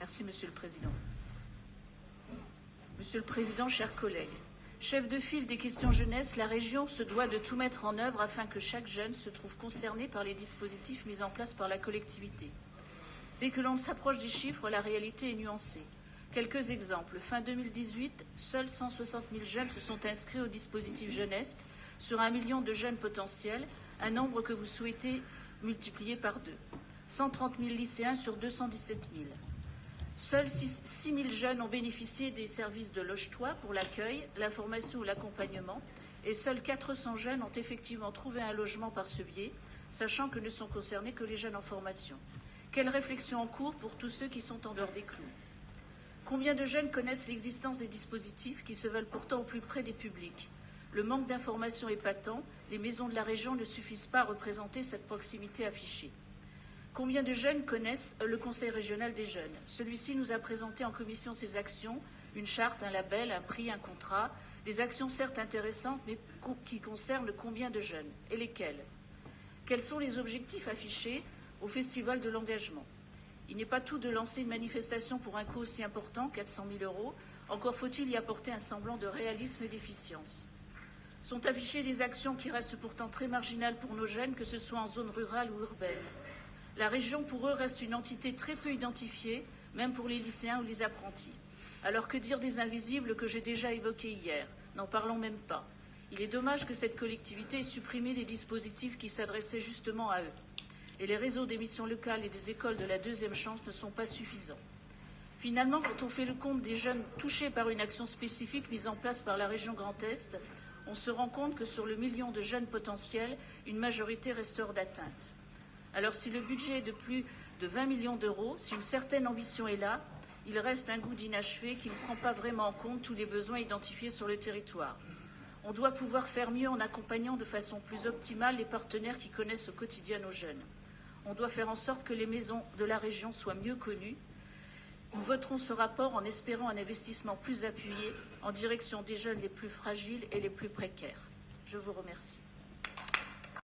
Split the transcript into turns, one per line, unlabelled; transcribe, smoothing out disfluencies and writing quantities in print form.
Merci, Monsieur le Président. Monsieur le Président, chers collègues, chef de file des questions jeunesse, la région se doit de tout mettre en œuvre afin que chaque jeune se trouve concerné par les dispositifs mis en place par la collectivité. Dès que l'on s'approche des chiffres, la réalité est nuancée. Quelques exemples. Fin 2018, seuls 160 000 jeunes se sont inscrits au dispositif jeunesse sur 1 million de jeunes potentiels, un nombre que vous souhaitez multiplier par 2. 130 000 lycéens sur 217 000. Seuls 6 000 jeunes ont bénéficié des services de loge-toi pour l'accueil, l'information ou l'accompagnement, et seuls 400 jeunes ont effectivement trouvé un logement par ce biais, sachant que ne sont concernés que les jeunes en formation. Quelle réflexion en cours pour tous ceux qui sont en dehors des clous? Combien de jeunes connaissent l'existence des dispositifs qui se veulent pourtant au plus près des publics? Le manque d'information est patent, les maisons de la région ne suffisent pas à représenter cette proximité affichée. Combien de jeunes connaissent le Conseil régional des jeunes? Celui-ci nous a présenté en commission ses actions, une charte, un label, un prix, un contrat, des actions certes intéressantes, mais qui concernent combien de jeunes? Et lesquels? Quels sont les objectifs affichés au Festival de l'engagement? Il n'est pas tout de lancer une manifestation pour un coût aussi important, 400 000 €, encore faut-il y apporter un semblant de réalisme et d'efficience. Sont affichées des actions qui restent pourtant très marginales pour nos jeunes, que ce soit en zone rurale ou urbaine. La région, pour eux, reste une entité très peu identifiée, même pour les lycéens ou les apprentis. Alors que dire des invisibles que j'ai déjà évoqués hier? N'en parlons même pas. Il est dommage que cette collectivité ait supprimé des dispositifs qui s'adressaient justement à eux. Et les réseaux des missions locales et des écoles de la deuxième chance ne sont pas suffisants. Finalement, quand on fait le compte des jeunes touchés par une action spécifique mise en place par la région Grand Est, on se rend compte que sur le million de jeunes potentiels, une majorité reste hors d'atteinte. Alors si le budget est de plus de 20 millions d'euros, si une certaine ambition est là, il reste un goût d'inachevé qui ne prend pas vraiment en compte tous les besoins identifiés sur le territoire. On doit pouvoir faire mieux en accompagnant de façon plus optimale les partenaires qui connaissent au quotidien nos jeunes. On doit faire en sorte que les maisons de la région soient mieux connues. Nous voterons ce rapport en espérant un investissement plus appuyé en direction des jeunes les plus fragiles et les plus précaires. Je vous remercie.